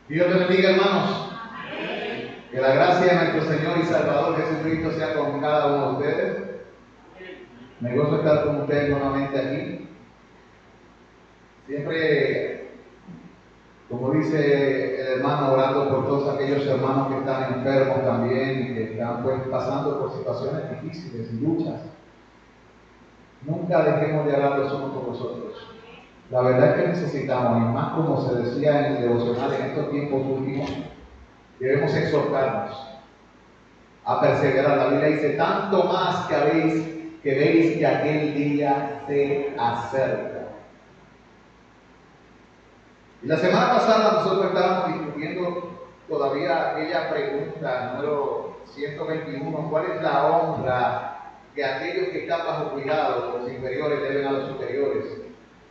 Dios te bendiga, hermanos. Que la gracia de nuestro Señor y Salvador Jesucristo sea con cada uno de ustedes. Me gozo estar con ustedes nuevamente aquí. Siempre, como dice el hermano, orando por todos aquellos hermanos que están enfermos también y que están pasando por situaciones difíciles y luchas. Nunca dejemos de hablar los unos por los otros. La verdad es que necesitamos, y más como se decía en el devocional en estos tiempos últimos, debemos exhortarnos a perseverar. La Biblia dice: tanto más que veis que aquel día se acerca. Y la semana pasada nosotros estábamos discutiendo todavía aquella pregunta número 121: ¿cuál es la honra que aquellos que están bajo cuidado, los inferiores, deben a los superiores?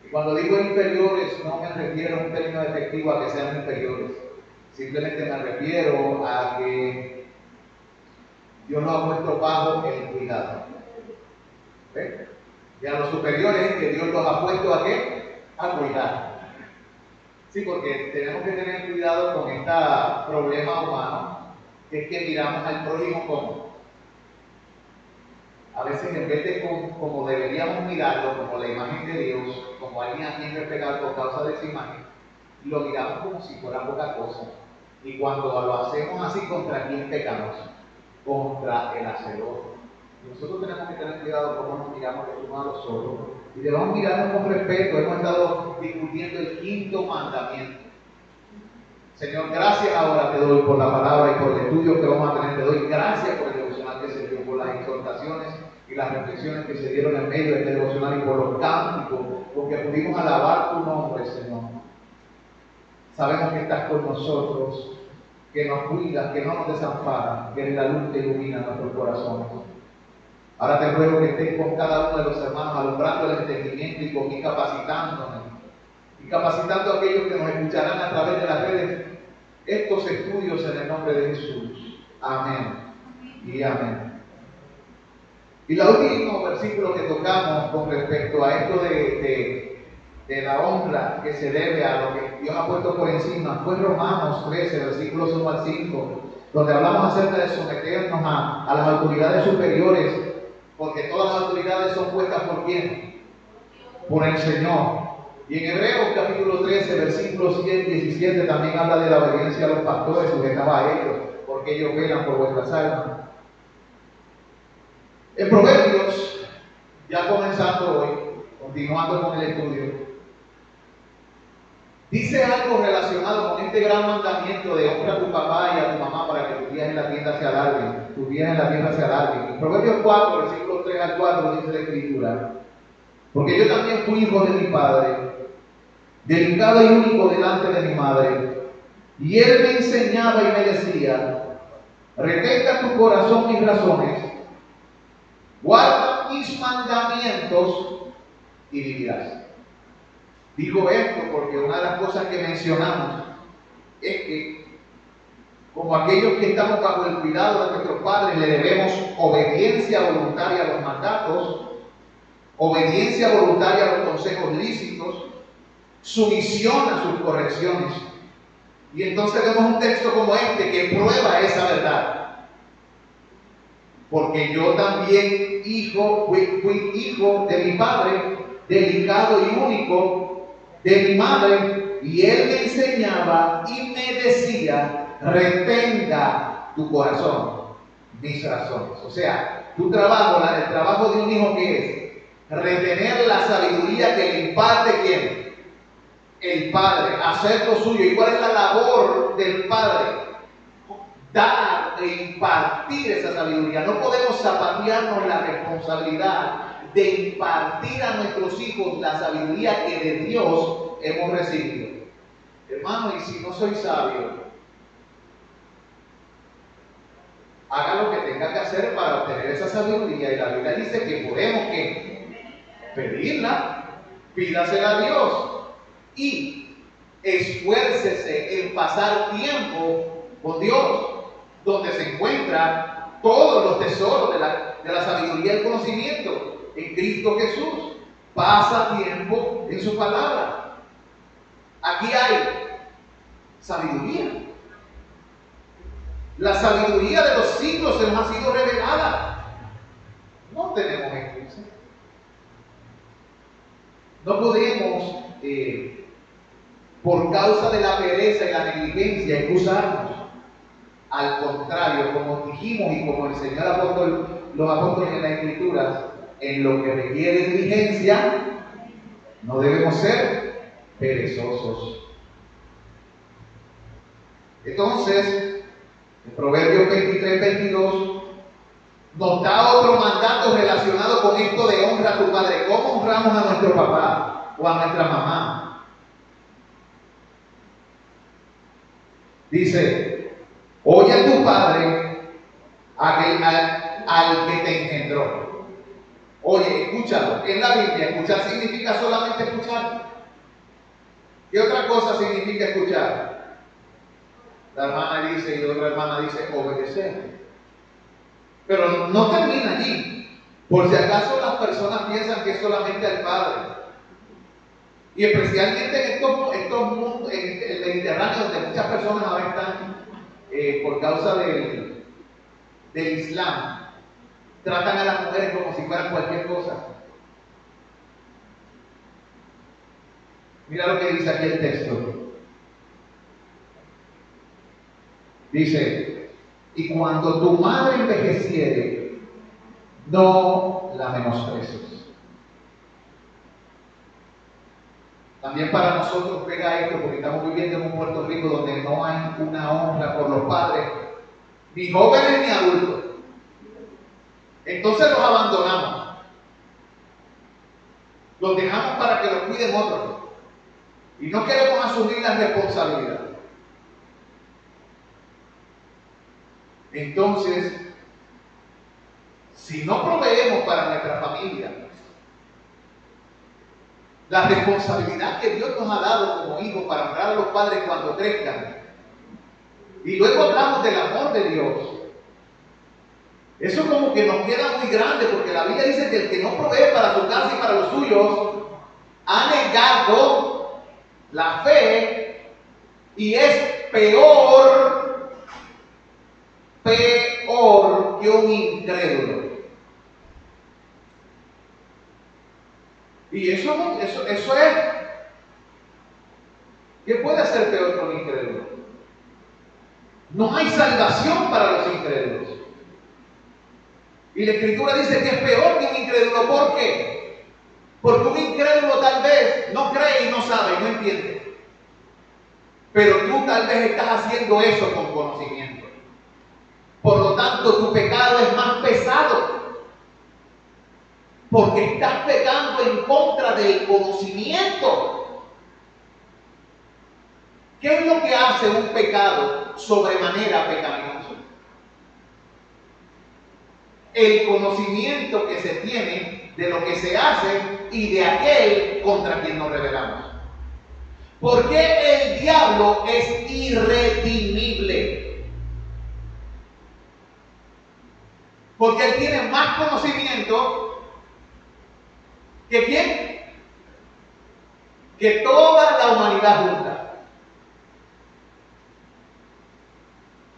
Y cuando digo inferiores, no me refiero a un término efectivo a que sean inferiores. Simplemente me refiero a que Dios los ha puesto bajo el cuidado. ¿Ve? Y a los superiores que Dios los ha puesto ¿a qué? A cuidar. Sí, porque tenemos que tener cuidado con este problema humano, que es que miramos al prójimo como. A veces en vez de como deberíamos mirarlo, como la imagen de Dios, como alguien a quien respetar por causa de esa imagen, lo miramos como si fuera poca cosa. Y cuando lo hacemos así, ¿contra quién pecamos? Contra el hacedor. Nosotros tenemos que tener cuidado cómo nos miramos los unos a los otros y debemos mirarnos con respeto. Hemos estado discutiendo el quinto mandamiento. Señor, gracias ahora te doy por la palabra y por el estudio que vamos a tener. Te doy gracias por el devocional que se dio, por las exhortaciones y las reflexiones que se dieron en medio de este devocional y por los cánticos, porque pudimos alabar tu nombre, Señor. Sabemos que estás con nosotros, que nos cuidas, que no nos desamparas, que eres la luz que ilumina nuestros corazones. Ahora te ruego que estés con cada uno de los hermanos, alumbrando el entendimiento y capacitándonos. Y capacitando a aquellos que nos escucharán a través de las redes estos estudios en el nombre de Jesús. Amén y amén. Y el último versículo que tocamos con respecto a esto de la honra que se debe a lo que Dios ha puesto por encima fue Romanos 13, versículos 1 al 5, donde hablamos acerca de someternos a las autoridades superiores, porque todas las autoridades son puestas ¿por quién? Por el Señor. Y en Hebreos capítulo 13, versículos 10 y 17 también habla de la obediencia a los pastores, sujetaba a ellos, porque ellos velan por vuestras almas. En Proverbios, ya comenzando hoy, continuando con el estudio, dice algo relacionado con este gran mandamiento de honra a tu papá y a tu mamá para que tus días en la tierra se alarguen, tus días en la tierra se alarguen. En Proverbios 4, versículos 3 al 4 dice la Escritura: porque yo también fui hijo de mi padre, delicado y único delante de mi madre, y él me enseñaba y me decía: retenga tu corazón mis razones, guarda mis mandamientos y vivirás. Digo esto porque una de las cosas que mencionamos es que, como aquellos que estamos bajo el cuidado de nuestros padres, le debemos obediencia voluntaria a los mandatos, obediencia voluntaria a los consejos lícitos, sumisión a sus correcciones. Y entonces vemos un texto como este que prueba esa verdad. Porque yo también fui hijo de mi padre, delicado y único de mi madre, y él me enseñaba y me decía: retenga tu corazón mis razones. O sea, tu trabajo, el trabajo de un hijo, ¿qué es? Retener la sabiduría que le imparte ¿quién? El padre, hacer lo suyo. ¿Y cuál es la labor del padre? Dar e impartir esa sabiduría. No podemos zapatearnos la responsabilidad de impartir a nuestros hijos la sabiduría que de Dios hemos recibido. Hermano, y si no soy sabio, haga lo que tenga que hacer para obtener esa sabiduría. Y la Biblia dice que podemos pedirla, pídasela a Dios y esfuércese en pasar tiempo con Dios, donde se encuentran todos los tesoros de la sabiduría y el conocimiento en Cristo Jesús. Pasa tiempo en su palabra. Aquí hay sabiduría. La sabiduría de los siglos se nos ha sido revelada. No tenemos excusa. No podemos, por causa de la pereza y la negligencia, excusarnos. Al contrario, como dijimos y como enseñó los apóstoles en las Escrituras, en lo que requiere diligencia, no debemos ser perezosos. Entonces, en Proverbios 23-22 nos da otro mandato relacionado con esto de honra a tu padre. ¿Cómo honramos a nuestro papá o a nuestra mamá? Dice: oye a tu padre, al que te engendró. Oye, escúchalo. En la Biblia, escuchar significa solamente escuchar. ¿Qué otra cosa significa escuchar? La hermana dice y otra hermana dice obedecer. Pero no termina allí. Por si acaso las personas piensan que es solamente al Padre. Y especialmente en estos mundos, en el Mediterráneo, donde muchas personas ahora están, por causa del Islam, tratan a las mujeres como si fueran cualquier cosa. Mira lo que dice aquí el texto. Dice: y cuando tu madre envejeciere, no la menosprecies. También para nosotros pega esto, porque estamos viviendo en un Puerto Rico donde no hay una honra por los padres, ni jóvenes ni adultos. Entonces los abandonamos. Los dejamos para que los cuiden otros. Y no queremos asumir la responsabilidad. Entonces, si no proveemos para nuestra familia la responsabilidad que Dios nos ha dado como hijos para honrar a los padres cuando crezcan, y luego hablamos del amor de Dios, eso como que nos queda muy grande, porque la Biblia dice que el que no provee para su casa y para los suyos ha negado la fe y es peor que un incrédulo. Y eso es, ¿qué puede ser peor que un incrédulo? No hay salvación para los incrédulos. Y la Escritura dice que es peor que un incrédulo. ¿Por qué? Porque un incrédulo tal vez no cree y no sabe y no entiende. Pero tú tal vez estás haciendo eso con conocimiento. Por lo tanto, tu pecado es más pesado. Porque estás pecando en contra del conocimiento. ¿Qué es lo que hace un pecado sobremanera pecaminoso? El conocimiento que se tiene de lo que se hace y de aquel contra quien nos rebelamos. ¿Por qué el diablo es irredimible? Porque él tiene más conocimiento que ¿quién? Que toda la humanidad junta.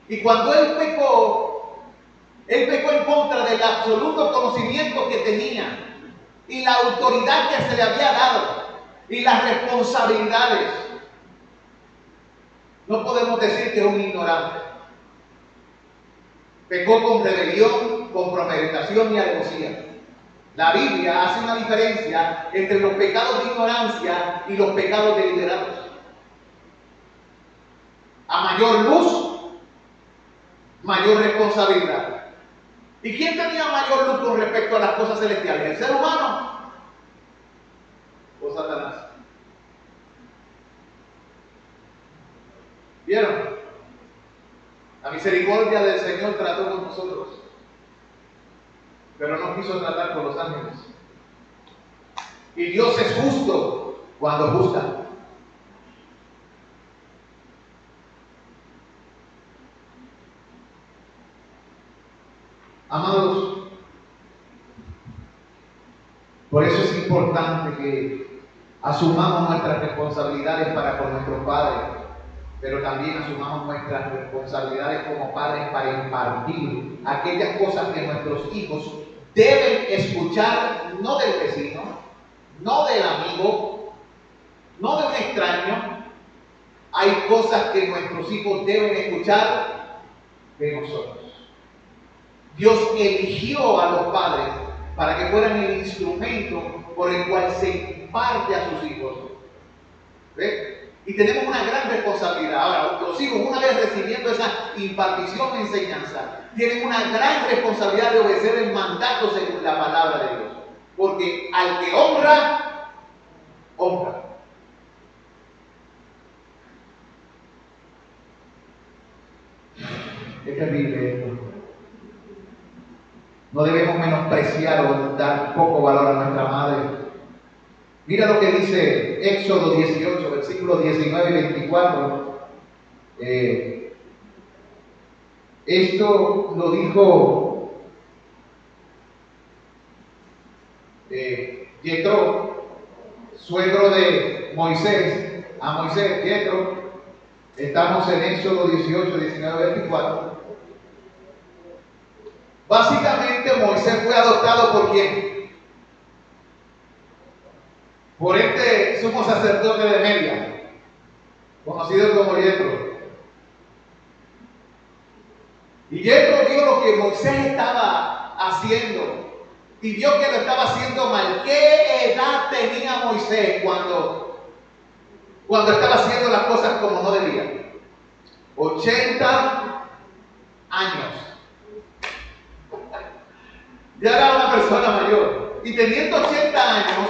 Y cuando él pecó en contra del absoluto conocimiento que tenía y la autoridad que se le había dado y las responsabilidades. No podemos decir que es un ignorante. Pecó con rebelión, con premeditación y alevosía. La Biblia hace una diferencia entre los pecados de ignorancia y los pecados deliberados. A mayor luz, mayor responsabilidad. ¿Y quién tenía mayor luz con respecto a las cosas celestiales? ¿El ser humano o Satanás? ¿Vieron? La misericordia del Señor trató con nosotros, pero no quiso tratar con los ángeles. Y Dios es justo cuando juzga. Amados, por eso es importante que asumamos nuestras responsabilidades para con nuestros padres. pero también asumamos nuestras responsabilidades como padres para impartir aquellas cosas que nuestros hijos deben escuchar, no del vecino, no del amigo, no de un extraño. Hay cosas que nuestros hijos deben escuchar de nosotros. Dios eligió a los padres para que fueran el instrumento por el cual se imparte a sus hijos. ¿Ve? Y tenemos una gran responsabilidad. Ahora, los hijos, una vez recibiendo esa impartición de enseñanza, tienen una gran responsabilidad de obedecer el mandato según la palabra de Dios. Porque al que honra, honra. Es terrible esto. No debemos menospreciar o dar poco valor a nuestra madre. Mira lo que dice Éxodo 18, versículos 19 y 24. Esto lo dijo Yetro, suegro de Moisés, a Moisés, Yetro. Estamos en Éxodo 18, 19 y 24. Básicamente Moisés fue adoptado ¿por quién? Por este sumo sacerdote de Media, conocido como Yetro. Y Yetro vio lo que Moisés estaba haciendo y vio que lo estaba haciendo mal. ¿Qué edad tenía Moisés cuando estaba haciendo las cosas como no debía? 80 años. Ya era una persona mayor. Y teniendo 80 años,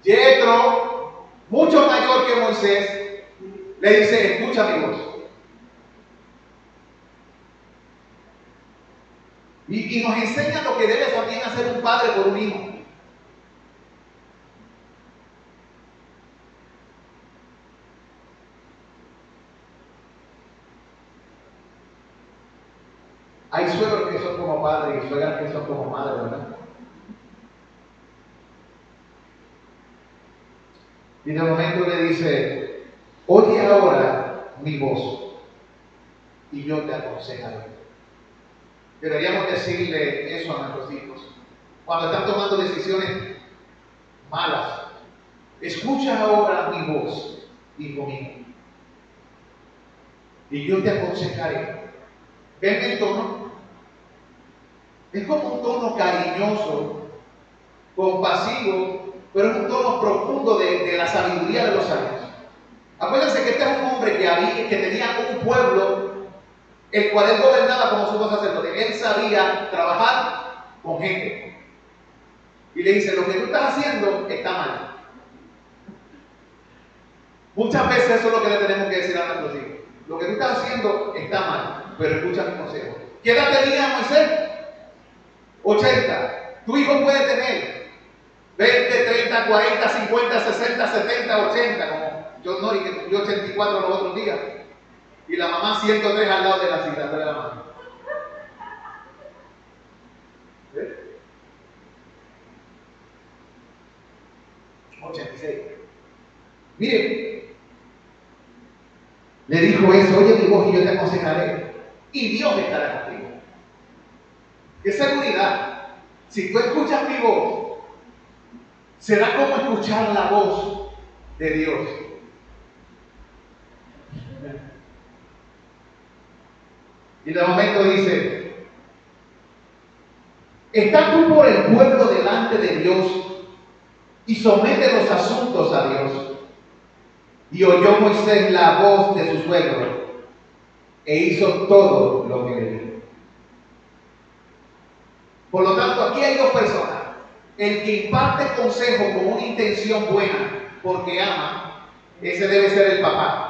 Yetro, mucho mayor que Moisés, le dice: escucha mi voz. Y nos enseña lo que debe también hacer un padre por un hijo. Hay suegros que son como padres y suegras que son como madres, ¿verdad? Y de momento le dice: oye ahora mi voz y yo te aconsejaré. Deberíamos decirle eso a nuestros hijos cuando están tomando decisiones malas. Escucha ahora mi voz, hijo mío, y yo te aconsejaré. ¿Ven el tono? Es como un tono cariñoso, compasivo, pero es un tono profundo de la sabiduría de los años. Acuérdense que este es un hombre que tenía un pueblo, el cual él gobernaba como sumo sacerdote. Él sabía trabajar con gente. Y le dice: lo que tú estás haciendo está mal. Muchas veces eso es lo que le tenemos que decir a nuestros hijos. Lo que tú estás haciendo está mal, pero escucha mi consejo. ¿Qué edad tenía Moisés? 80. Tu hijo puede tener 20, 30, 40, 50, 60, 70, 80, como yo no, y que cumplió 84 los otros días. Y la mamá 103 al lado de la cita de la mamá. ¿Ves? 86. Mire, le dijo eso: oye mi voz y yo te aconsejaré, y Dios estará contigo. ¡Qué seguridad! Si tú escuchas mi voz, será como escuchar la voz de Dios. Y de momento dice: está tú por el pueblo delante de Dios y somete los asuntos a Dios. Y oyó Moisés la voz de su suegro e hizo todo lo que le dijo. Por lo tanto, aquí hay dos personas. El que imparte consejo con una intención buena porque ama, ese debe ser el papá.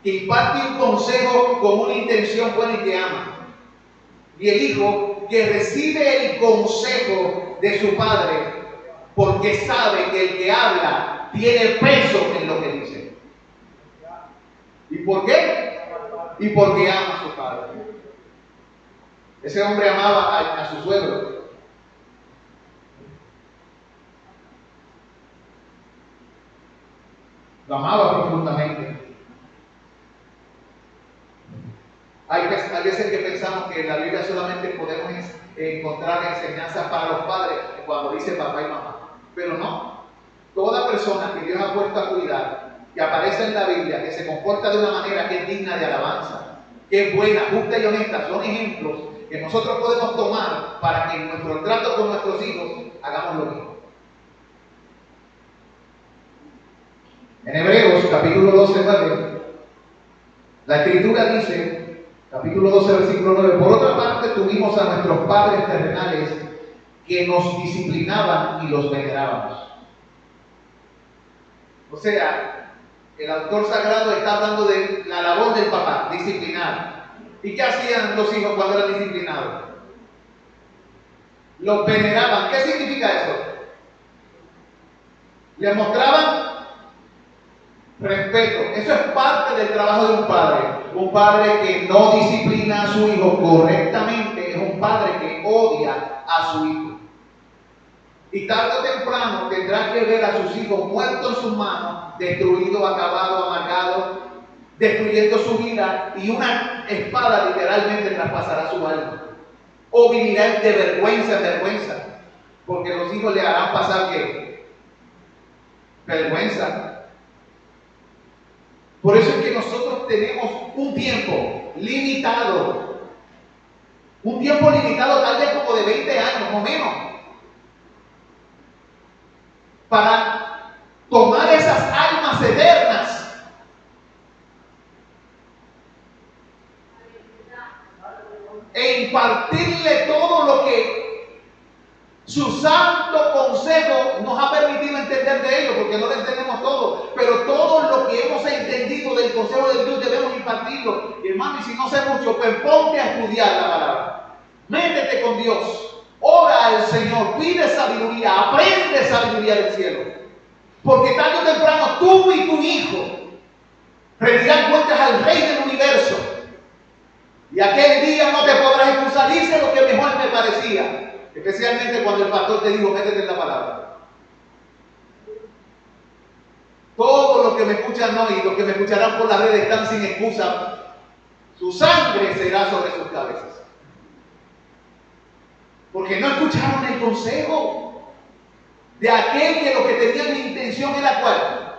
Que imparte un consejo con una intención buena y que ama. Y el hijo que recibe el consejo de su padre porque sabe que el que habla tiene peso en lo que dice. ¿Y por qué? Y porque ama a su padre. Ese hombre amaba a su suegro. Lo amaba profundamente. que en la Biblia solamente podemos encontrar enseñanzas para los padres cuando dice papá y mamá. Pero no, toda persona que Dios ha puesto a cuidar, que aparece en la Biblia, que se comporta de una manera que es digna de alabanza, que es buena, justa y honesta, son ejemplos que nosotros podemos tomar para que en nuestro trato con nuestros hijos hagamos lo mismo. En Hebreos, capítulo 12, 9, la Escritura dice, capítulo 12, versículo 9, por otra parte tuvimos a nuestros padres terrenales que nos disciplinaban y los venerábamos. O sea, el autor sagrado está hablando de la labor del papá, disciplinar. ¿Y qué hacían los hijos cuando eran disciplinados? Los veneraban. ¿Qué significa eso? Les mostraban respeto. Eso es parte del trabajo de un padre. Un padre que no disciplina a su hijo correctamente es un padre que odia a su hijo. Y tarde o temprano tendrá que ver a sus hijos muertos en sus manos, destruidos, acabados, amargados, destruyendo su vida, y una espada literalmente traspasará su alma. O vivirá de vergüenza en vergüenza, porque los hijos le harán pasar ¿qué? Vergüenza. Por eso es que nosotros tenemos un tiempo limitado, tal vez como de 20 años o menos, para tomar esas almas eternas e impartirle todo lo que su santo consejo nos ha permitido entender de ellos, porque no lo entendemos todo, pero todo lo que hemos entendido del consejo de Dios debemos impartirlo. Y hermano, y si no sé mucho, pues ponte a estudiar la palabra, métete con Dios, ora al Señor, pide sabiduría, aprende sabiduría del cielo, porque tarde o temprano tú y tu hijo rendirán cuentas al Rey del universo, y aquel día no te podrás excusar. Dice lo que mejor me parecía, especialmente cuando el pastor te dijo métete en la palabra. Todos los que me escuchan hoy y los que me escucharán por las redes están sin excusa. Su sangre será sobre sus cabezas, porque no escucharon el consejo de aquel que lo que tenía en intención era ¿cuál?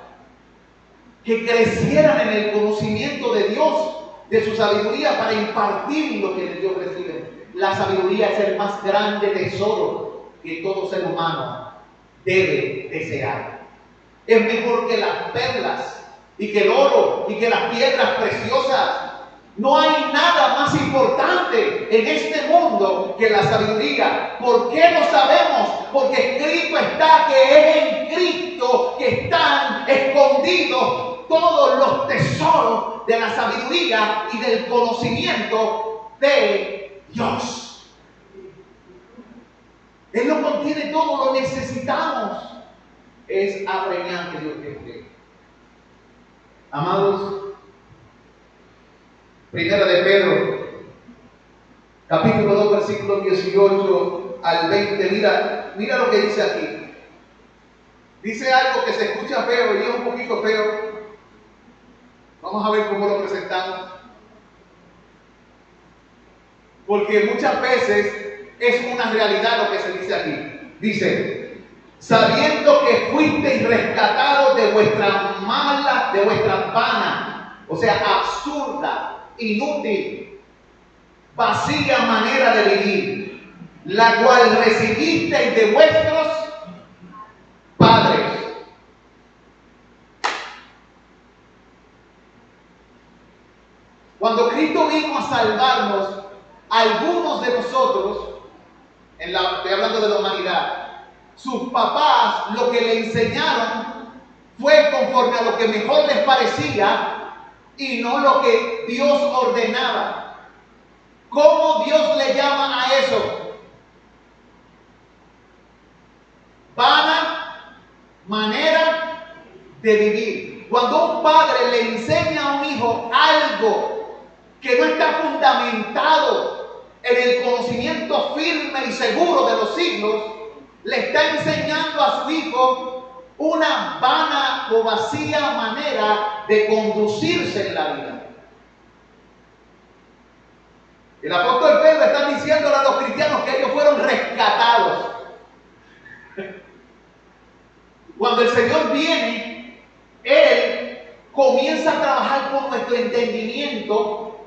Que crecieran en el conocimiento de Dios, de su sabiduría, para impartir lo que de Dios reciben. La sabiduría es el más grande tesoro que todo ser humano debe desear. Es mejor que las perlas y que el oro y que las piedras preciosas. No hay nada más importante en este mundo que la sabiduría. ¿Por qué lo sabemos? Porque escrito está que es en Cristo que están escondidos todos los tesoros de la sabiduría y del conocimiento de Dios. Él lo contiene todo, lo necesitamos. Es apremiante, Dios que amados, Primera de Pedro, capítulo 2, versículos 18 al 20. Mira lo que dice aquí. Dice algo que se escucha feo y es un poquito feo. Vamos a ver cómo lo presentamos. Porque muchas veces es una realidad lo que se dice aquí. Dice, sabiendo que fuisteis rescatados de vuestra vana, o sea, absurda, inútil, vacía manera de vivir, la cual recibisteis de vuestros padres. Cuando Cristo vino a salvarnos, algunos de nosotros, estoy hablando de la humanidad, sus papás lo que le enseñaron fue conforme a lo que mejor les parecía y no lo que Dios ordenaba. ¿Cómo Dios le llama a eso? Vana manera de vivir. Cuando un padre le enseña a un hijo algo que no está fundamentado en el conocimiento firme y seguro de los siglos, le está enseñando a su hijo una vana o vacía manera de conducirse en la vida. El apóstol Pedro está diciendo a los cristianos que ellos fueron rescatados. Cuando el Señor viene, Él comienza a trabajar con nuestro entendimiento,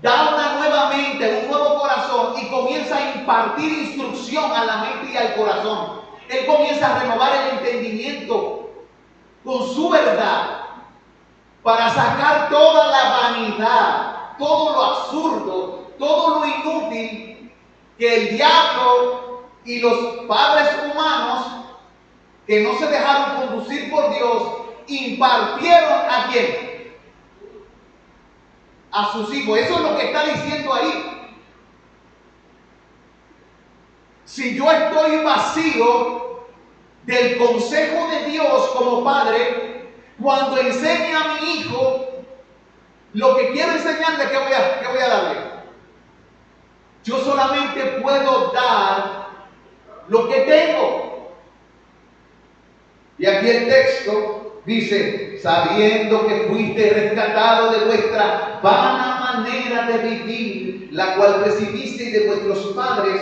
da una nueva mente, un nuevo corazón y comienza a impartir instrucción a la mente y al corazón. Él comienza a renovar el entendimiento con su verdad para sacar toda la vanidad, todo lo absurdo, todo lo inútil que el diablo y los padres humanos que no se dejaron conducir por Dios impartieron a quién, a sus hijos. Eso es lo que está diciendo ahí. Si yo estoy vacío del consejo de Dios como padre, cuando enseñe a mi hijo lo que quiero enseñarle, ¿qué voy a darle? Yo solamente puedo dar lo que tengo. Y aquí el texto dice: sabiendo que fuiste rescatado de vuestra vana manera de vivir, la cual recibisteis de vuestros padres,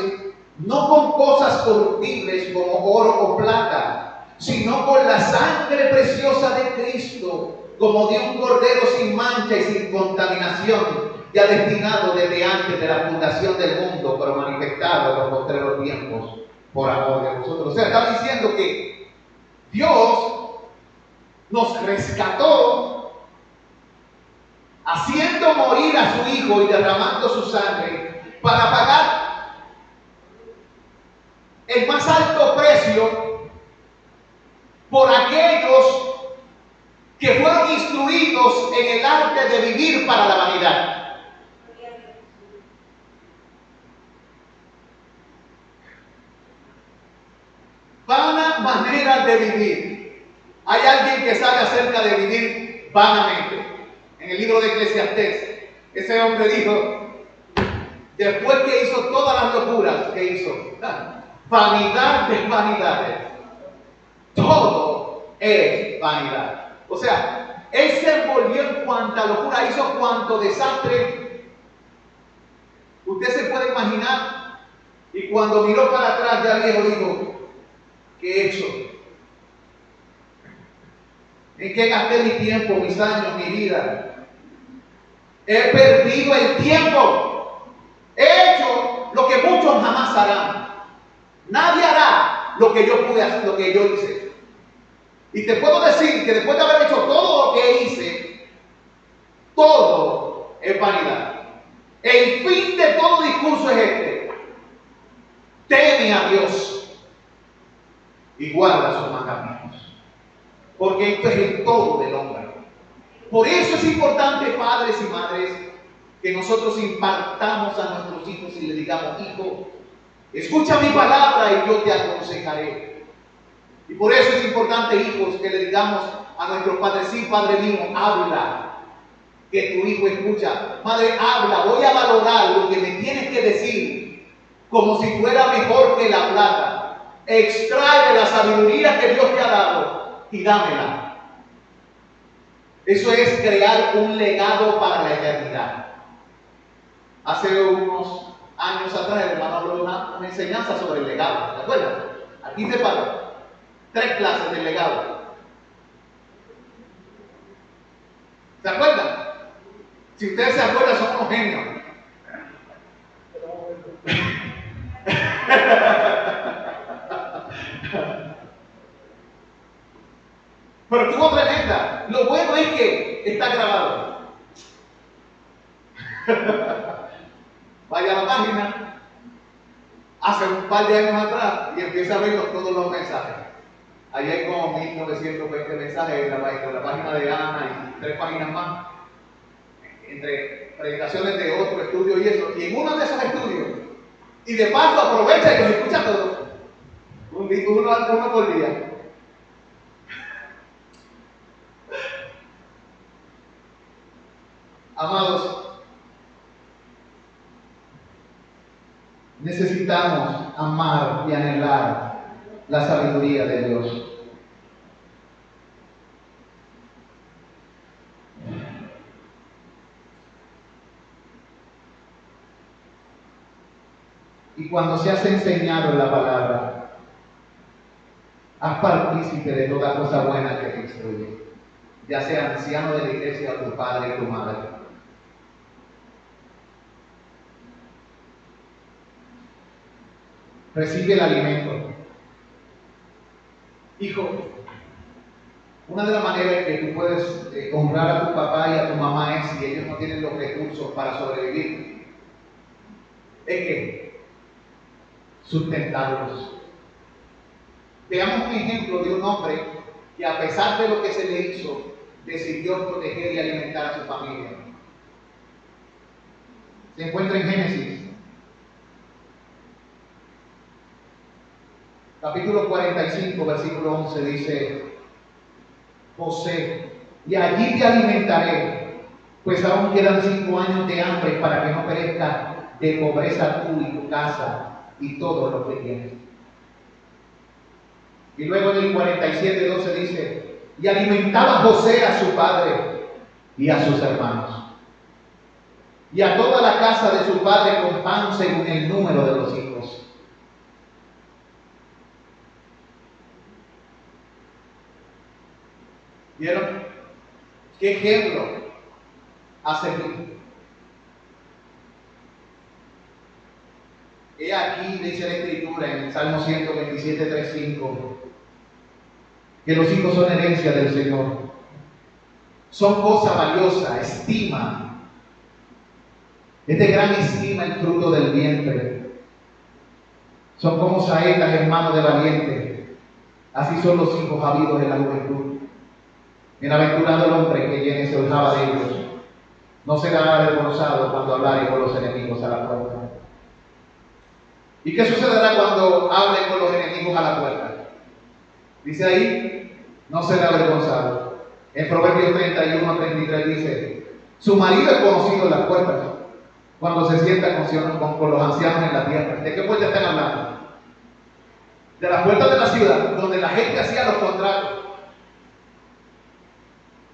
no con cosas corruptibles como oro o plata, sino con la sangre preciosa de Cristo, como de un cordero sin mancha y sin contaminación, ya destinado desde antes de la fundación del mundo, pero manifestado en los postreros tiempos por amor de vosotros. O sea, está diciendo que Dios nos rescató haciendo morir a su Hijo y derramando su sangre para pagar el más alto precio por aquellos que fueron instruidos en el arte de vivir para la vanidad. Vana manera de vivir. Hay alguien que sabe acerca de vivir vanamente. En el libro de Eclesiastés, ese hombre dijo, después que hizo todas las locuras que hizo, vanidad de vanidades, todo es vanidad. O sea, él se envolvió en cuanta locura, hizo cuanto desastre usted se puede imaginar. Y cuando miró para atrás ya viejo dijo, ¿qué he hecho? ¿En qué gasté mi tiempo, mis años, mi vida? He perdido el tiempo. He hecho lo que muchos jamás harán. Nadie hará lo que yo pude hacer, lo que yo hice. Y te puedo decir que después de haber hecho todo lo que hice, todo es vanidad. El fin de todo discurso es este: teme a Dios y guarda sus mandamientos, porque esto es el todo del hombre. Por eso es importante, padres y madres, que nosotros impartamos a nuestros hijos y le digamos: hijo, escucha mi palabra y yo te aconsejaré. Y por eso es importante, hijos, que le digamos a nuestros padres: sí, Padre mío, habla, que tu hijo escucha. Madre, habla, voy a valorar lo que me tienes que decir como si fuera mejor que la plata. Extrae de la sabiduría que Dios te ha dado y dámela. Eso es crear un legado para la eternidad. Hace unos años atrás el hermano habló de una enseñanza sobre el legado. ¿Te acuerdas? Aquí te paró 3 clases del legado. ¿Se acuerdan? Si ustedes se acuerdan, son unos genios. Pero estuvo tremenda. Lo bueno es que está grabado. Vaya a la página, hace un par de años atrás, y empieza a ver todos los mensajes. Ahí hay como 1920 mensajes en la página de Ana y 3 páginas más, entre predicaciones de otro estudio y eso. Y en uno de esos estudios, y de paso aprovecha y los escucha todos, uno por día. Amados, necesitamos amar y anhelar la sabiduría de Dios. Y cuando seas enseñado en la palabra, haz partícipe de toda cosa buena que te instruye, ya sea anciano de la iglesia o tu padre o tu madre. Recibe el alimento. Hijo, una de las maneras en que tú puedes honrar a tu papá y a tu mamá es si ellos no tienen los recursos para sobrevivir. Es que sustentarlos. Veamos un ejemplo de un hombre que a pesar de lo que se le hizo, decidió proteger y alimentar a su familia. Se encuentra en Génesis, capítulo 45, versículo 11, dice José: y allí te alimentaré, pues aún quedan 5 años de hambre para que no perezca de pobreza tú y tu casa y todo lo que tienes. Y luego en el 47, 12 dice: y alimentaba José a su padre y a sus hermanos, y a toda la casa de su padre con pan según el número de los hijos. ¿Vieron? ¿Qué ejemplo a seguir? He aquí, dice la Escritura en el Salmo 127, 3, 5, que los hijos son herencia del Señor. Son cosa valiosa, estima. Es de gran estima el fruto del vientre. Son como saetas en mano de valiente. Así son los hijos habidos en la juventud. Bienaventurado el hombre que llene se holgaba de ellos. No será avergonzado cuando hablare con los enemigos a la puerta. ¿Y qué sucederá cuando hable con los enemigos a la puerta? Dice ahí, no será avergonzado. En Proverbios 31, 33 dice: su marido es conocido en las puertas, cuando se sienta con los ancianos en la tierra. ¿De qué puerta están hablando? De las puertas de la ciudad, donde la gente hacía los contratos.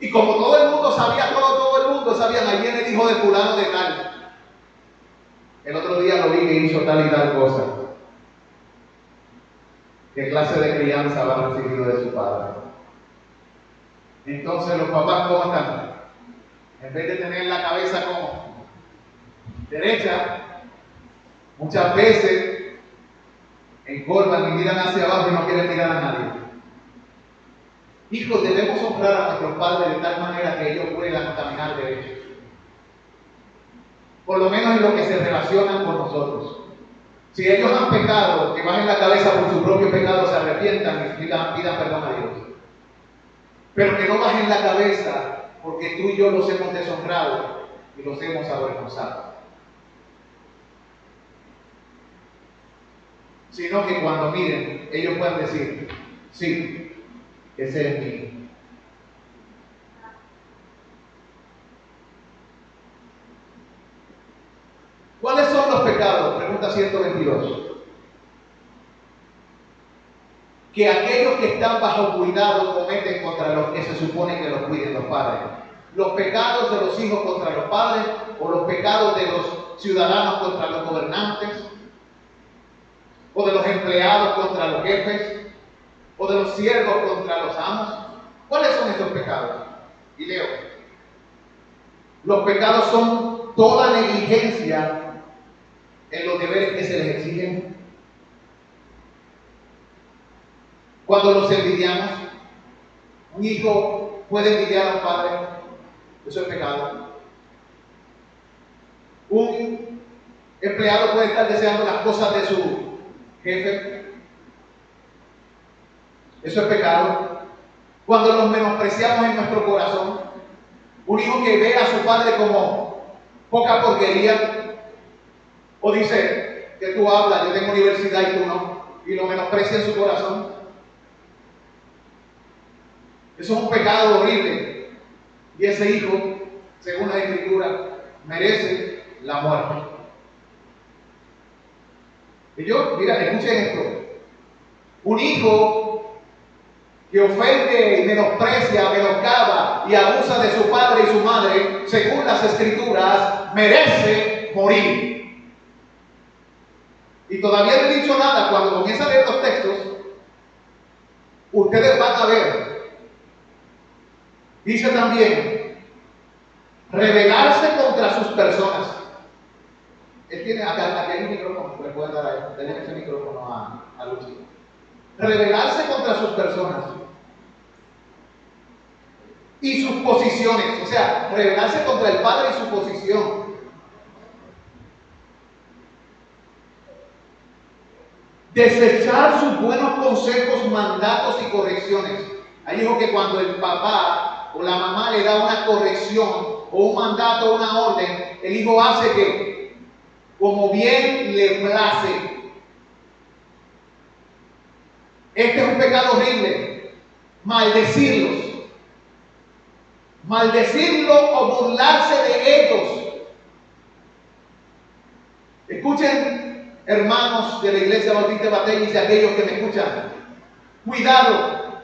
Y como todo el mundo sabía, todo el mundo sabía, ahí viene el hijo de fulano de tal. El otro día lo vi que hizo tal y tal cosa. ¿Qué clase de crianza va a recibir de su padre? Entonces los papás, ¿cómo están? En vez de tener la cabeza como derecha, muchas veces encorvan y miran hacia abajo y no quieren mirar a nadie. Hijos, debemos honrar a nuestros padres de tal manera que ellos puedan caminar derecho. Por lo menos en lo que se relacionan con nosotros. Si ellos han pecado, que bajen la cabeza por su propio pecado, se arrepientan y pidan perdón a Dios. Pero que no bajen la cabeza porque tú y yo los hemos deshonrado y los hemos avergonzado. Sino que cuando miren, ellos puedan decir: sí, ese es mío. ¿Cuáles son los pecados? Pregunta 122. Que aquellos que están bajo cuidado cometen contra los que se supone que los cuiden los padres. Los pecados de los hijos contra los padres, o los pecados de los ciudadanos contra los gobernantes, o de los empleados contra los jefes, o de los siervos contra los amos. ¿Cuáles son estos pecados? Y leo: los pecados son toda negligencia en los deberes que se les exigen. Cuando los envidiamos, un hijo puede envidiar a un padre, eso es pecado. Un empleado puede estar deseando las cosas de su jefe, eso es pecado. Cuando los menospreciamos en nuestro corazón, un hijo que ve a su padre como poca porquería, o dice que tú hablas, yo tengo universidad y tú no, y lo menosprecia en su corazón. Eso es un pecado horrible. Y ese hijo, según la Escritura, merece la muerte. Y yo, mira, escuchen esto. Un hijo que ofende y menosprecia, menoscaba y abusa de su padre y su madre, según las Escrituras, merece morir. Y todavía no he dicho nada. Cuando comienza a leer los textos, ustedes van a ver. Dice también, rebelarse contra sus personas. Él tiene, acá hay un micrófono, le pueden dar a él, denle ese micrófono a Lucy. Rebelarse contra sus personas y sus posiciones, o sea, rebelarse contra el Padre y su posición. Desechar sus buenos consejos, mandatos y correcciones. Ahí dijo que cuando el papá o la mamá le da una corrección o un mandato o una orden, el hijo hace que, como bien le place. Este es un pecado horrible. Maldecirlos. Maldecirlo o burlarse de ellos. Escuchen, hermanos de la Iglesia Bautista de Batelis y aquellos que me escuchan. Cuidado.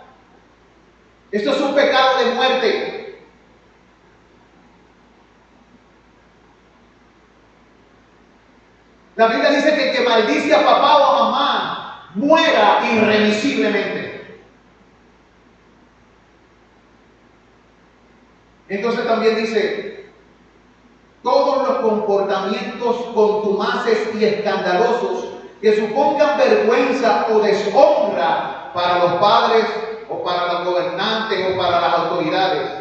Esto es un pecado de muerte. La Biblia dice que el que maldice a papá o a mamá muera irremisiblemente. Entonces también dice, todos los comportamientos contumaces y escandalosos que supongan vergüenza o deshonra para los padres o para los gobernantes o para las autoridades.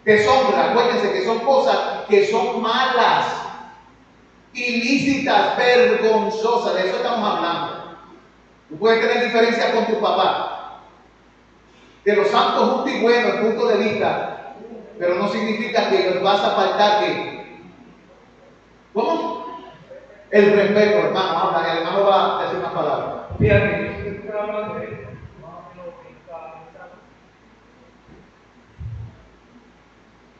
Deshonra, acuérdense que son cosas que son malas, ilícitas, vergonzosas, de eso estamos hablando. Tú puedes tener diferencias con tu papá, de los santos justos y buenos, el punto de vista, pero no significa que vas a faltar que. ¿Cómo? El respeto, hermano. Habla, el hermano va a decir unas palabras. Fíjate, yo estoy hablando de más o menos lo que está pensando.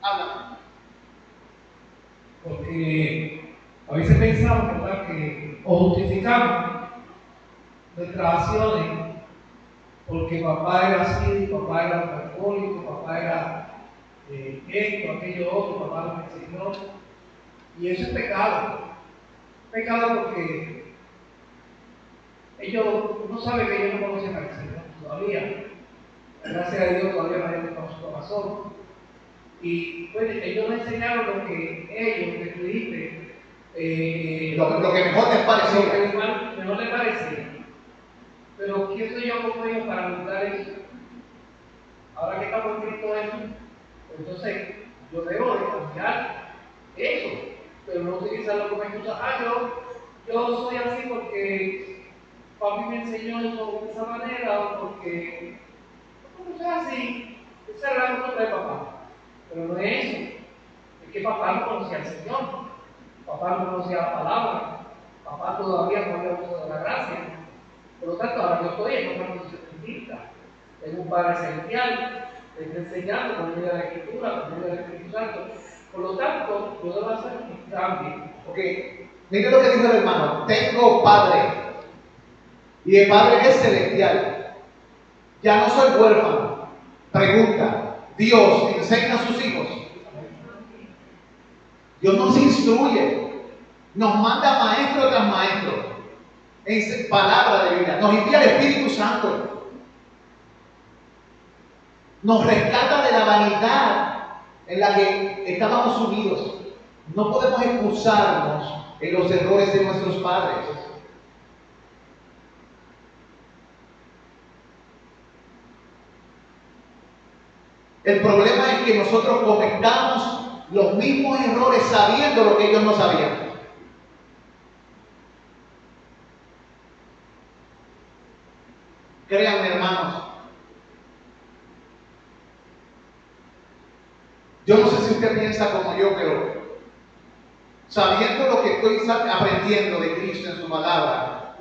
Habla. Porque a veces pensamos, ¿verdad?, que o justificamos nuestras acciones porque papá era así, papá era alcohólico, papá era esto, aquello otro, papá no me enseñó. Y eso es pecado. Pecado porque ellos, uno sabe que ellos no conocen al Señor todavía. Gracias a Dios todavía no hay con su corazón. Y pues ellos nos enseñaron lo que ellos, que tú dijiste, Lo que mejor les pareció. lo que mejor les parecía. Pero ¿quién soy yo como ellos para juzgar eso? Ahora que estamos en Cristo eso, entonces yo debo de cambiar eso, pero no utilizarlo como excusa. Yo soy así porque papi me enseñó eso de esa manera, o porque no soy así, esa es la cosa de papá. Pero no es eso, es que papá no conocía al Señor, papá no conocía la palabra, papá todavía no había uso de la gracia. Por lo tanto, ahora yo estoy en otra posición distinta. Tengo un Padre celestial, me está enseñando por medio de la Escritura, por medio del Espíritu Santo. Por lo tanto, yo debo hacer un cambio. Ok, mire lo que dijo el hermano. Tengo Padre. Y el Padre es celestial. Ya no soy huérfano. Pregunta, ¿Dios enseña a sus hijos? Dios nos instruye. Nos manda maestro tras maestro. En palabra de vida. Nos envía el Espíritu Santo. Nos rescata de la vanidad en la que estábamos sumidos. No podemos excusarnos en los errores de nuestros padres. El problema es que nosotros cometamos los mismos errores sabiendo lo que ellos no sabían. Créanme, hermanos. Yo no sé si usted piensa como yo, pero sabiendo lo que estoy aprendiendo de Cristo en su palabra,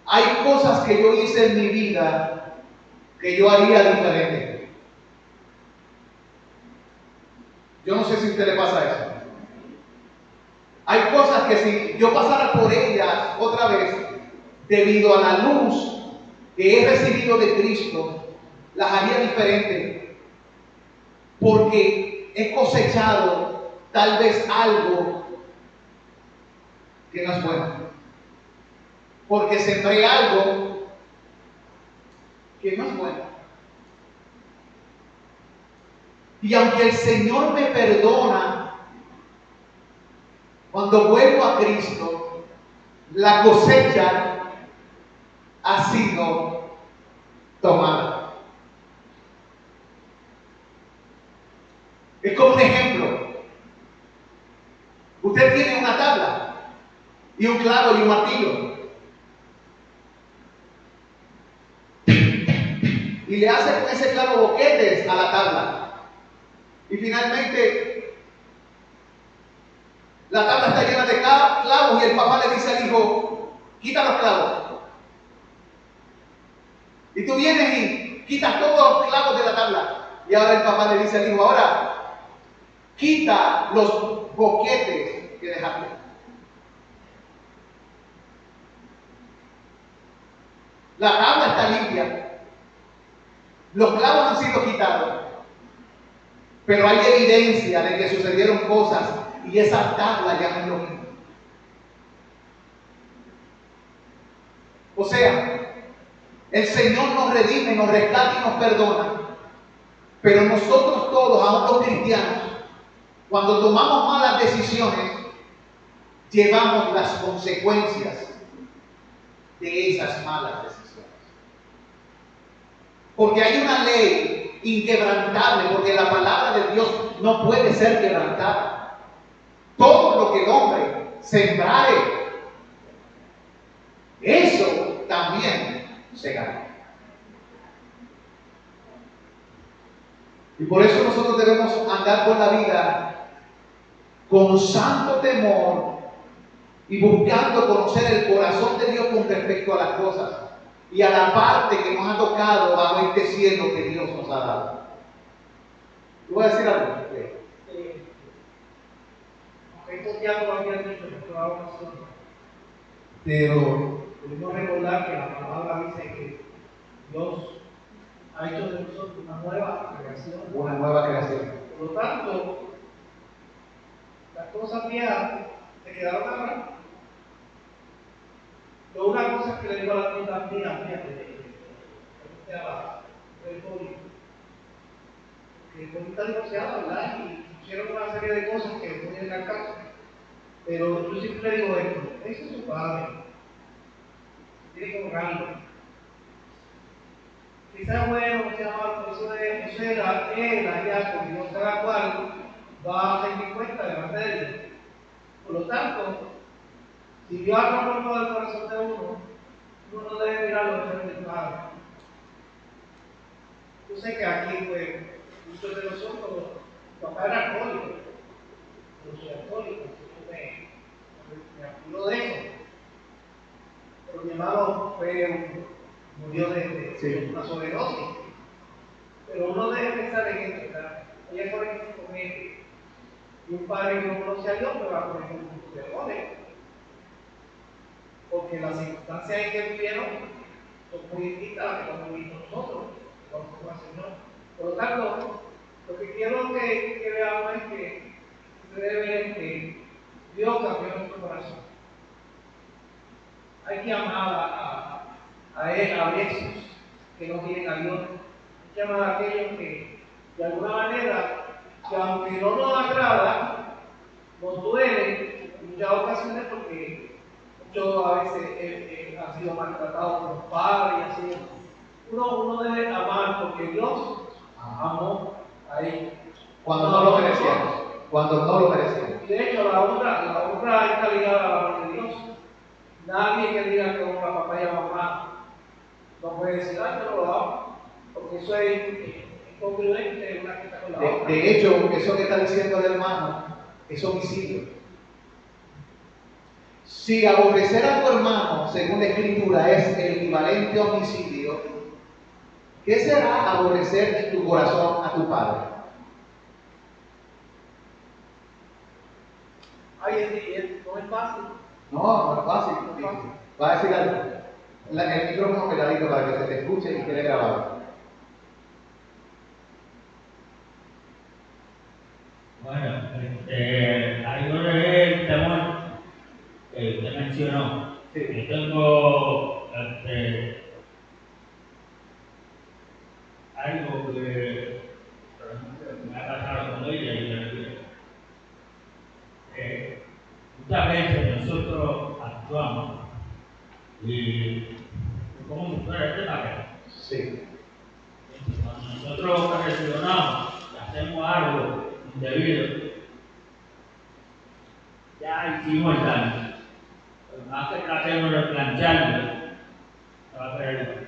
hay cosas que yo hice en mi vida que yo haría diferente. Yo no sé si a usted le pasa eso. Hay cosas que si yo pasara por ellas otra vez, debido a la luz que he recibido de Cristo, las haría diferente. Porque he cosechado tal vez algo que no es bueno. porque sembré algo que no es bueno. Y aunque el Señor me perdona, cuando vuelvo a Cristo, la cosecha ha sido tomada. Es como un ejemplo. Usted tiene una tabla y un clavo y un martillo. Y le hace con ese clavo boquetes a la tabla. Y finalmente la tabla está llena de clavos y el papá le dice al hijo, quita los clavos. Y tú vienes y quitas todos los clavos de la tabla. Y ahora el papá le dice al hijo, ahora quita los boquetes que dejaste. La tabla está limpia. Los clavos han sido quitados. Pero hay evidencia de que sucedieron cosas y esa tabla ya no es lo mismo. O sea, el Señor nos redime, nos rescata y nos perdona. Pero nosotros todos, aún los cristianos, cuando tomamos malas decisiones, llevamos las consecuencias de esas malas decisiones. Porque hay una ley inquebrantable, porque la palabra de Dios no puede ser quebrantada. Todo lo que el hombre sembrare, eso también segará. Y por eso nosotros debemos andar por la vida con santo temor y buscando conocer el corazón de Dios con respecto a las cosas y a la parte que nos ha tocado bajo este cielo que Dios nos ha dado. ¿Tú voy a decir algo? Estos diálogos habían dicho que toda oración. Pero debemos recordar que la palabra dice que Dios ha hecho de nosotros una nueva creación. Una nueva creación. Por lo tanto, las cosas viejas se quedaron atrás. Pero una cosa que le digo a las tiendas mías, que a el COVID, que el COVID está divorciado, ¿verdad? Y hicieron una serie de cosas que no tienen al caso. Pero yo siempre digo esto, ese es su padre. Tiene que honrarlo. Quizás bueno, quizás malo, eso es la ya con Dios, cada cual va a tener cuenta delante de Dios. Por lo tanto, si Dios ha transformado el corazón de uno no debe mirar los defectos del padre. Yo sé que aquí, pues, muchos de nosotros, papá era alcohólico, yo soy alcohólico, me apuro de eso. Pero mi hermano murió de una sobredosis. Pero uno debe pensar en esto, ¿verdad? Ella fue que comer y un padre que no conoce a Dios me va a poner un grupo de goles. Porque las circunstancias en que vivieron son muy distintas a las que hemos vivido nosotros, cuando fue al Señor. Por lo tanto, lo que quiero que veamos es que se debe ver que Dios cambió nuestro corazón. Hay que amar a Él, a esos que no tienen a Dios. Hay que amar a aquellos que, de alguna manera, que aunque no nos agrada, nos duele en muchas ocasiones porque muchos a veces han sido maltratados por los padres y así. Uno debe amar porque Dios amó a ellos. Cuando no lo merecíamos. Cuando no lo merecíamos. Y de hecho, la honra está ligada a la mano de Dios. Nadie que diga que honra a papá y a mamá no puede decir, yo no lo amo, porque eso es incongruente una cosa con la otra. De hecho, eso que está diciendo el hermano es homicidio. Si aborrecer a tu hermano, según la Escritura, es el equivalente a homicidio, ¿qué será aborrecer en tu corazón a tu padre? Ay, no es fácil. No es fácil. Va a decir algo. El micrófono pegadito para que se te escuche y quede grabado. Bueno, algo del temor que usted mencionó, Yo tengo algo que por ejemplo, me ha pasado con ella y la vida. Muchas veces nosotros actuamos y como si fuera este papel. Sí. Cuando nosotros reaccionamos, hacemos algo indebido, ya hicimos el daño. Pero más que tratemos de plancharlo, se va a hacer el daño.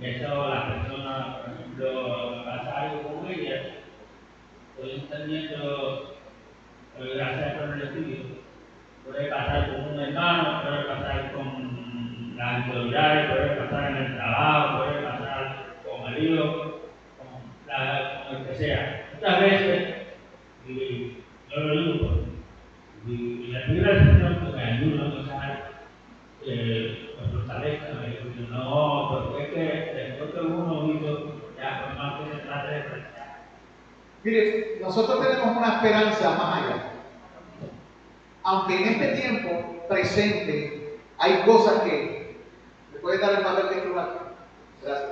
Y eso las personas, por ejemplo, pasa algo con ella, estoy entendiendo gracias por el estudio. Puede pasar con un hermano, puede pasar con las autoridades, puede pasar en el trabajo, puede pasar con marido, con el que sea. Muchas veces, y yo lo digo, y le pido al Señor que me ayude a usar, me fortalezca, me dice, no, porque es que después que uno hizo, ya pues más que se trata de prestar. Mire, nosotros tenemos una esperanza más allá. Aunque en este tiempo presente hay cosas que me puede dar el papel de cruz. Gracias.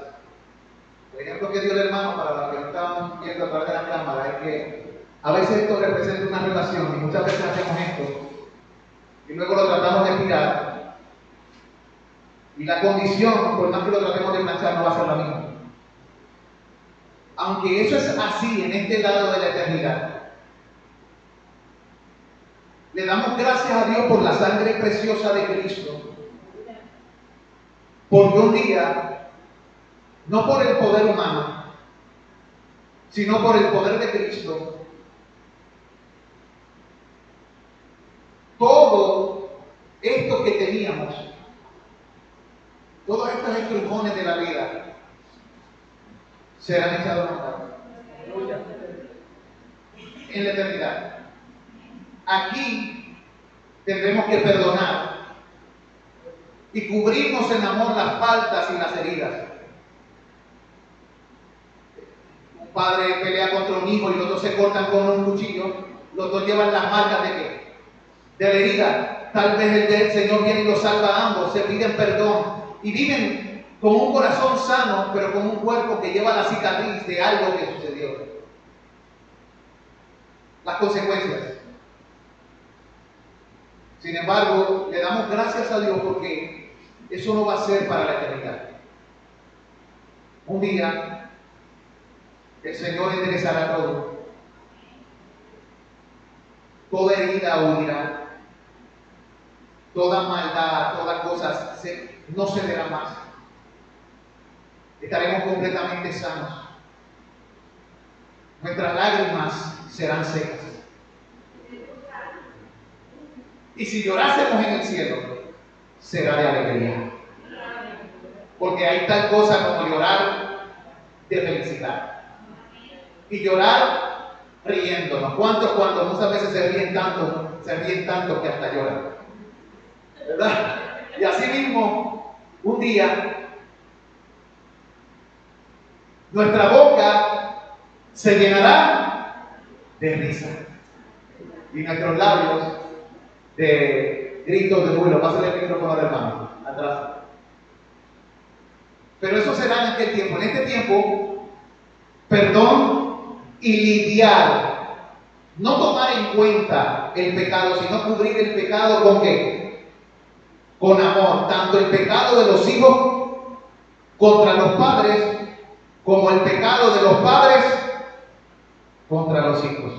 El ejemplo que dio el hermano para los que no estaban viendo a través de la cámara es que a veces esto representa una relación y muchas veces hacemos esto y luego lo tratamos de tirar y la condición, por más que lo tratemos de planchar, no va a ser la misma. Aunque eso es así en este lado de la eternidad, le damos gracias a Dios por la sangre preciosa de Cristo, porque un día, no por el poder humano, sino por el poder de Cristo, todo esto que teníamos, todos estos estrujones de la vida, serán echados a andar en la eternidad. Aquí tendremos que perdonar y cubrirnos en amor las faltas y las heridas. Un padre pelea contra un hijo y los dos se cortan con un cuchillo, los dos llevan las marcas de qué? De la herida. Tal vez el Señor viene y los salva a ambos, se piden perdón y viven con un corazón sano, pero con un cuerpo que lleva la cicatriz de algo que sucedió. Las consecuencias. Sin embargo, le damos gracias a Dios porque eso no va a ser para la eternidad. Un día, el Señor enderezará todo. Toda herida huirá. Toda maldad, toda cosa no se verá más. Estaremos completamente sanos. Nuestras lágrimas serán secas. Y si llorásemos en el cielo, será de alegría. Porque hay tal cosa como llorar de felicidad. Y llorar riéndonos. ¿Cuántos cuando muchas veces se ríen tanto que hasta lloran? ¿Verdad? Y así mismo, un día, nuestra boca se llenará de risa. Y nuestros labios de gritos de júbilo. Pásale el micrófono al hermano, atrás. Pero eso será en aquel tiempo. En este tiempo, perdón y lidiar. No tomar en cuenta el pecado, sino cubrir el pecado ¿con qué? Con amor. Tanto el pecado de los hijos contra los padres, como el pecado de los padres contra los hijos.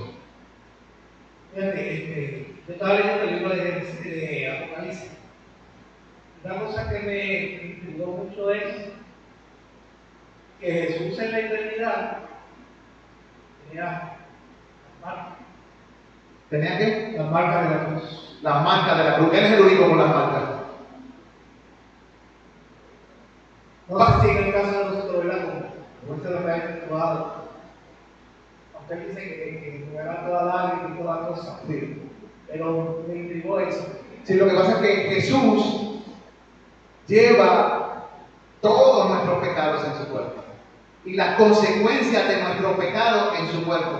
Fíjate, yo estaba leyendo el libro de Apocalipsis. Una cosa que me intrigó mucho es que Jesús en la eternidad tenía las marcas. ¿Tenía qué? Las marcas de la cruz. Las marcas de la cruz. Él es el único con las marcas. No sé si en el caso de nosotros, ¿verdad? Como se lo que hay probado. Aunque él dice que me van toda lágrima y toda cosa. Sí. Pero me intrigó eso. Sí, lo que pasa es que Jesús lleva todos nuestros pecados en su cuerpo y las consecuencias de nuestros pecados en su cuerpo.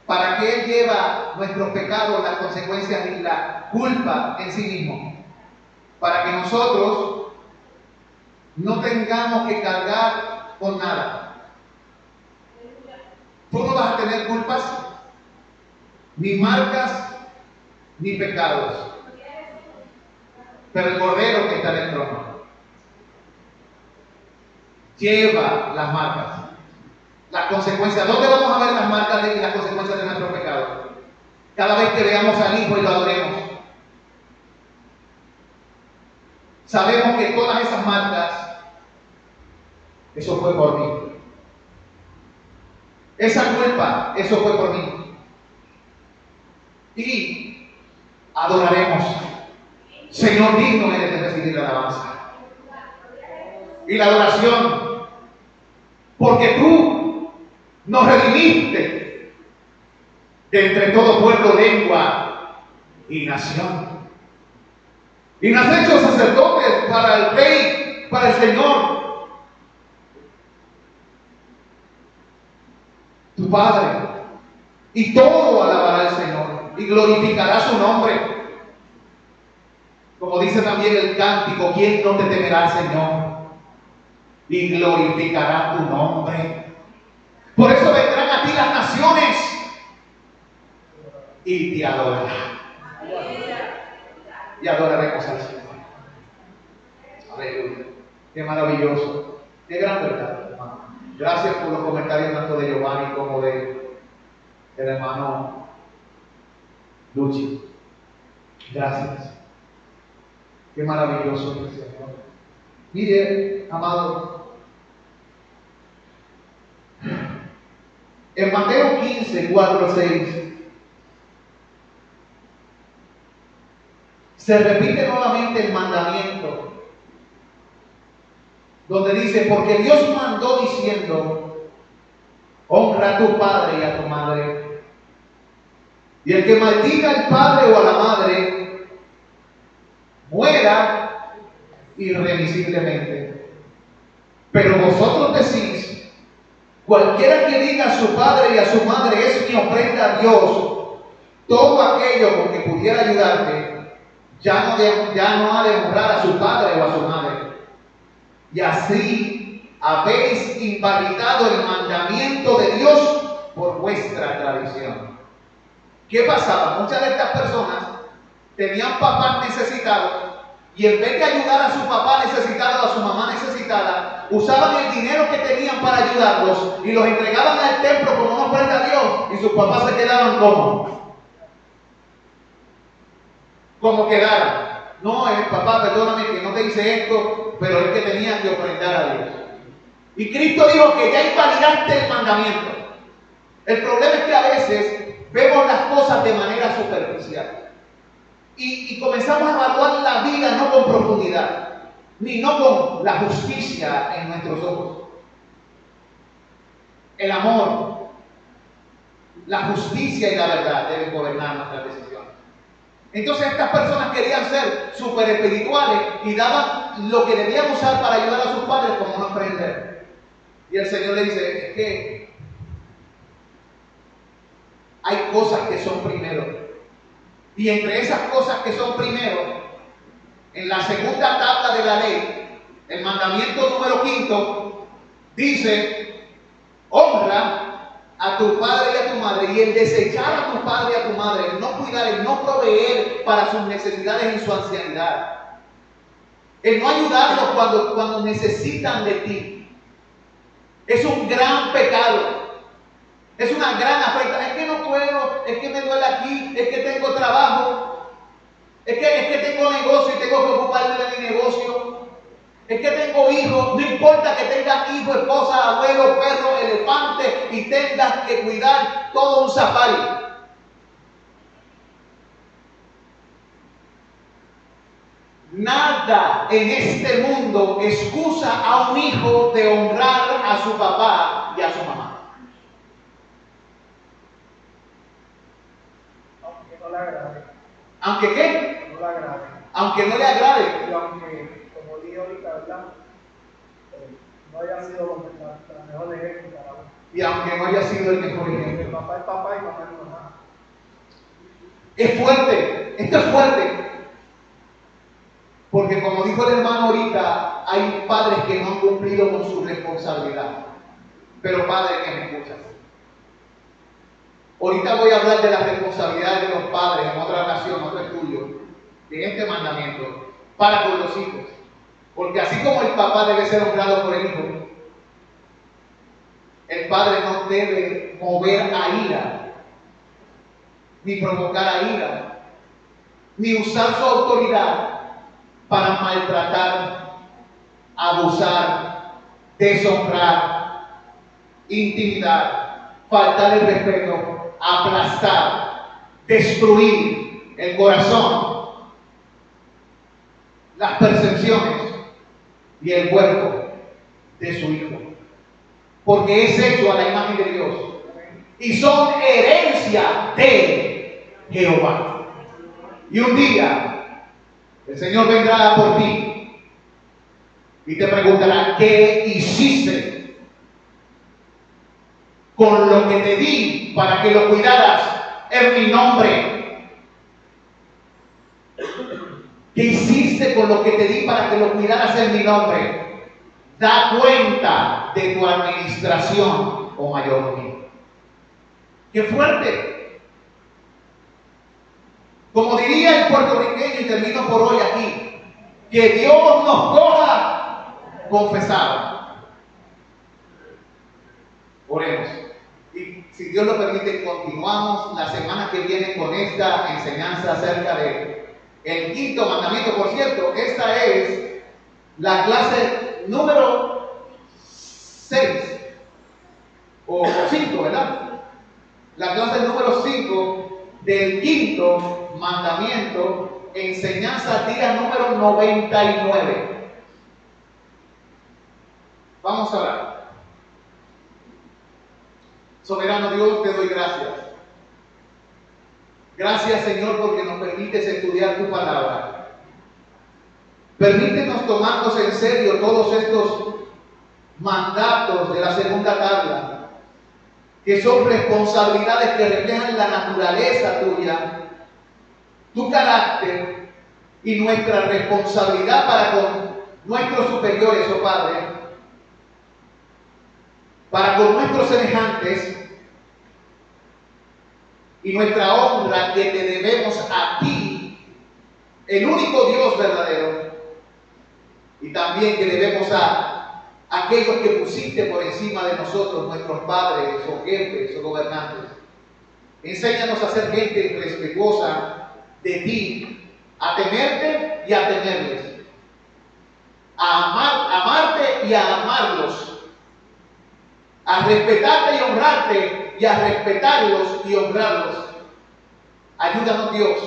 ¿Para qué Él lleva nuestros pecados, las consecuencias y la culpa en sí mismo? para que nosotros no tengamos que cargar con nada. Tú no vas a tener culpas, ni marcas, ni pecados. Pero el Cordero que está en el trono lleva las marcas, las consecuencias. ¿Dónde vamos a ver las marcas y las consecuencias de nuestro pecado? Cada vez que veamos al Hijo y lo adoremos. Sabemos que todas esas marcas, eso fue por mí. Esa culpa, eso fue por mí. Y adoraremos. Señor, digno eres de recibir la alabanza y la adoración, porque tú nos redimiste de entre todo pueblo, lengua y nación. Y nos has hecho sacerdotes para el Rey, para el Señor, tu Padre. Y todo alabará al Señor y glorificará su nombre. Como dice también el cántico, ¿quién no te temerá, Señor? Y glorificará tu nombre. Por eso vendrán a ti las naciones y te adorarán. Y adoraremos al Señor. Aleluya. Qué maravilloso. Qué gran verdad, hermano. Gracias por los comentarios tanto de Giovanni como del hermano Luchi. Gracias. Qué maravilloso es el Señor. Mire, amado, en Mateo 15, 4, 6, se repite nuevamente el mandamiento, donde dice, porque Dios mandó diciendo, honra a tu padre y a tu madre, y el que maldiga al padre o a la madre, muera irremisiblemente. Pero vosotros decís, cualquiera que diga a su padre y a su madre, es mi ofrenda a Dios, todo aquello con que pudiera ayudarte, ya no ha de honrar a su padre o a su madre. Y así habéis invalidado el mandamiento de Dios por vuestra tradición. ¿Qué pasaba? Muchas de estas personas tenían papás necesitados y en vez de ayudar a su papá necesitado o a su mamá necesitada, usaban el dinero que tenían para ayudarlos y los entregaban al templo como una ofrenda a Dios, y sus papás se quedaban como quedaran. No, papá, perdóname que no te hice esto, pero es que tenían que ofrendar a Dios. Y Cristo dijo que ya invalidaste el mandamiento. El problema es que a veces vemos las cosas de manera superficial. Y comenzamos a evaluar la vida no con profundidad, ni no con la justicia en nuestros ojos. El amor, la justicia y la verdad deben gobernar nuestras decisiones. Entonces estas personas querían ser súper espirituales y daban lo que debían usar para ayudar a sus padres como una ofrenda. Y el Señor le dice, es que hay cosas que son primero. Y entre esas cosas que son primero, en la segunda tabla de la ley, el mandamiento número 5, dice, honra a tu padre y a tu madre. Y el desechar a tu padre y a tu madre, el no cuidar, el no proveer para sus necesidades en su ancianidad, el no ayudarlos cuando necesitan de ti, es un gran pecado. Es una gran afrenta. Es que no puedo, es que me duele aquí, es que tengo trabajo, es que tengo negocio y tengo que ocuparme de mi negocio, es que tengo hijos. No importa que tengas hijos, esposa, abuelo, perro, elefante y tengas que cuidar todo un safari. Nada en este mundo excusa a un hijo de honrar a su papá y a su mamá. ¿Aunque qué? No le agrade. Aunque no le agrade. Y aunque, como dije ahorita, ¿verdad? No haya sido la mejor ejemplo para uno. Y aunque no haya sido el mejor El ejemplo. papá es papá y mamá es mamá. Es fuerte. Esto es fuerte. Porque como dijo el hermano ahorita, hay padres que no han cumplido con su responsabilidad. Pero padre que me escuchas, ahorita voy a hablar de las responsabilidades de los padres en otra ocasión, otro estudio, de este mandamiento, para con los hijos. Porque así como el papá debe ser honrado por el hijo, el padre no debe mover a ira, ni provocar a ira, ni usar su autoridad para maltratar, abusar, deshonrar, intimidar, faltar el respeto, aplastar, destruir el corazón, las percepciones y el cuerpo de su hijo. Porque es hecho a la imagen de Dios y son herencia de Jehová. Y un día el Señor vendrá por ti y te preguntará: ¿qué hiciste con lo que te di para que lo cuidaras en mi nombre? ¿Qué hiciste con lo que te di para que lo cuidaras en mi nombre? Da cuenta de tu administración, oh mayordomía. ¡Qué fuerte! Como diría el puertorriqueño, y termino por hoy aquí, que Dios nos coja confesados. Oremos. Y si Dios lo permite, continuamos la semana que viene con esta enseñanza acerca de el quinto mandamiento. Por cierto, esta es la clase número 6 o 5, ¿verdad? La clase número 5 del quinto mandamiento, enseñanza día número 99. Vamos a orar. Soberano Dios, te doy gracias. Gracias, Señor, porque nos permites estudiar tu palabra. Permítenos tomarnos en serio todos estos mandatos de la segunda tabla, que son responsabilidades que reflejan la naturaleza tuya, tu carácter y nuestra responsabilidad para con nuestros superiores, oh Padre, para con nuestros semejantes, y nuestra honra que te debemos a ti, el único Dios verdadero, y también que debemos a aquellos que pusiste por encima de nosotros, nuestros padres o jefes o gobernantes. Enséñanos a ser gente respetuosa de ti, a temerte y a temerles, a amarte y a amarlos, a respetarte y honrarte y a respetarlos y honrarlos. Ayúdanos, Dios,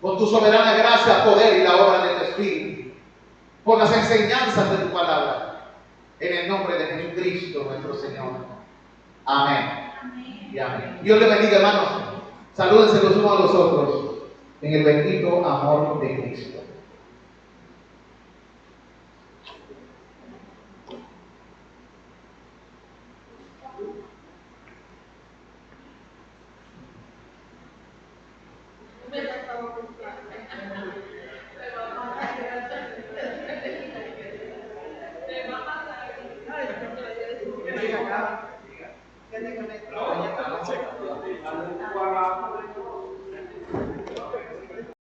con tu soberana gracia, poder y la obra de tu Espíritu, por las enseñanzas de tu palabra, en el nombre de Jesucristo nuestro Señor. Amén. Amén. Y amén. Dios le bendiga, hermanos. Salúdense los unos a los otros en el bendito amor de Cristo. Me